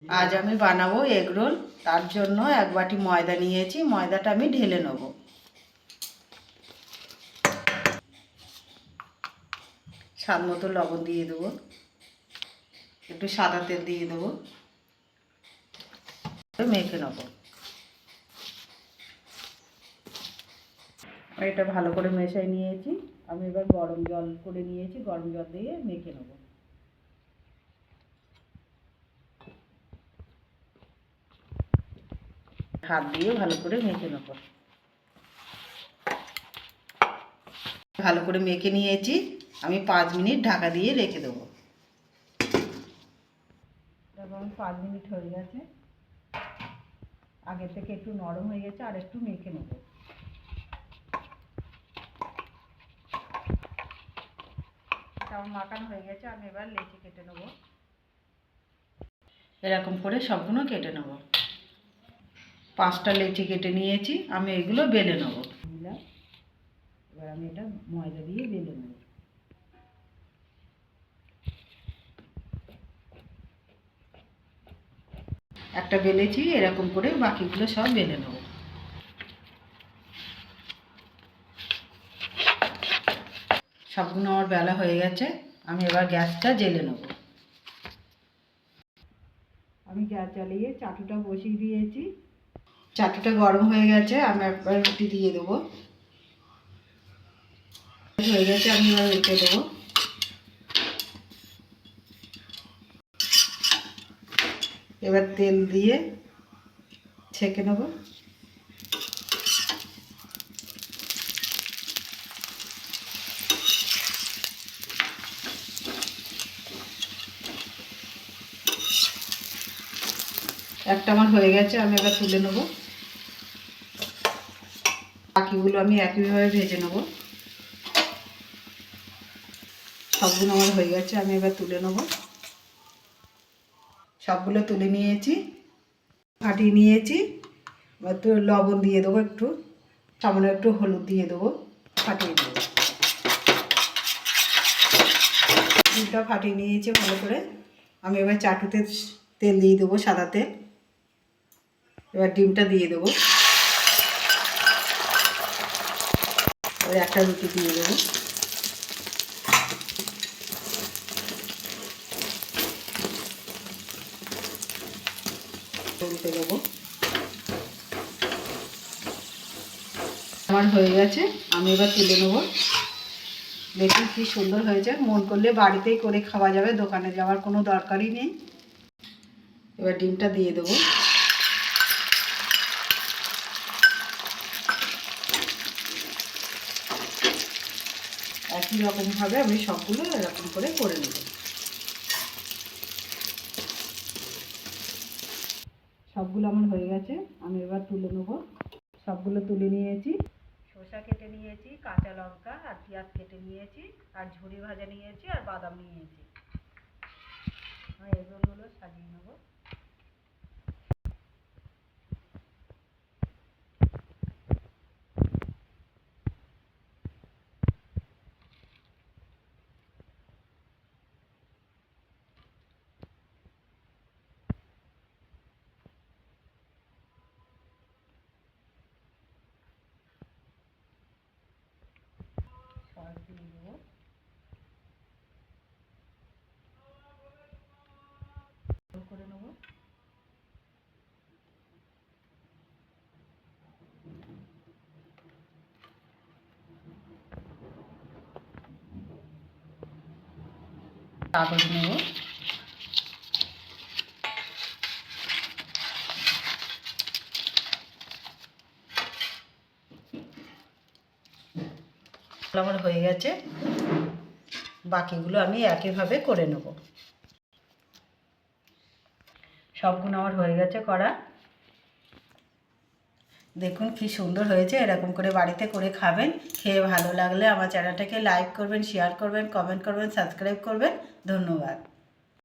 আজ আমি বানাবো এগ রোল। তার জন্য 1 বাটি ময়দা নিয়েছি। ময়দাটা আমি ঢেলে নেব। স্বাদ মতো লবণ দিয়ে দেবো, একটু সাদা তেল দিয়ে দেবো, মেখে নেব। এটা ভালো করে মেশাই নিয়েছি। আমি এবার গরম জল করে নিয়েছি, গরম জল দিয়ে মেখে নেব। হাত দিয়ে ভালো করে মেখে নেব। ভালো করে মেখে নিয়েছি। আমি 5 মিনিট ঢাকা দিয়ে রেখে দেবো। এবং 5 মিনিট হয়ে গেছে। আগে থেকে একটু নরম হয়ে গেছে, আর একটু মেখে নেব। আমার মাখানো হয়ে গেছে। আমি এবার লেচি কেটে নেব। এরকম করে সবগুলো কেটে নেব। 5টা লেচি কেটে নিয়েছি। আমি এগুলো বেলে নেব। এবার আমি এটা ময়দা দিয়ে বেলে নেব। একটা বেলেছি, এরকম করে বাকিগুলো সব বেলে নেব। সবগুলো আমার বেলা হয়ে গেছে। আমি এবার গ্যাসটা জ্বেলে নেব। আমি গ্যাস জ্বালিয়ে চাটুটা বসিয়ে দিয়েছি। চাটুটা গরম হয়ে গেছে। আমি একবার রুটি দিয়ে দেবো। হয়ে গেছে, আমি এবার উল্টে দেবো। এবার তেল দিয়ে ছেঁকে নেব। একটা আমার হয়ে গেছে, আমি এবার তুলে নেব। বাকিগুলো আমি একইভাবে ভেজে নেব। সবগুলো আমার হয়ে গেছে, আমি এবার তুলে নেব। সবগুলো তুলে নিয়েছি, ফাটিয়ে নিয়েছি। একটু লবণ দিয়ে দেবো, একটু সামান্য একটু হলুদ দিয়ে দেবো, ফাটিয়ে দেবো। ডিমটা ফাটিয়ে নিয়েছি ভালো করে। আমি এবার চাটুতে তেল দিয়ে দেবো, সাদা তেল। এবার ডিমটা দিয়ে দেবো। এবার একটা রুটি দিয়ে দেবো। উল্টে দেবো। আমার হয়ে গেছে, আমি এবার তুলে নেবো। দেখুন কি সুন্দর হয়েছে। মন করলে বাড়িতেই করে খাওয়া যাবে, দোকানে যাওয়ার কোনো দরকারই নেই। এবার ডিমটা দিয়ে দেবো। একই রকমভাবে আমি সবগুলো এরকম করে নেব। সবগুলো আমার হয়ে গেছে, আমি এবার তুলে নেব। সবগুলো তুলে নিয়েছি। শসা কেটে নিয়েছি, কাঁচা লঙ্কা আর পেঁয়াজ কেটে নিয়েছি, আর ঝুরি ভাজা নিয়েছি, আর বাদাম নিয়েছি। আমি এগুলো সাজিয়ে নেব। সস দিয়ে দেবো। করে নেব। কাগজ নেব। আমার হয়ে গেছে। বাকিগুলো আমি একইভাবে করে নেব। সবগুলো আমার হয়ে গেছে করা। দেখুন কি সুন্দর হয়েছে। এরকম করে বাড়িতে করে খাবেন। খেয়ে ভালো লাগলে আমার চ্যানেলটাকে লাইক করবেন, শেয়ার করবেন, কমেন্ট করবেন, সাবস্ক্রাইব করবেন। ধন্যবাদ।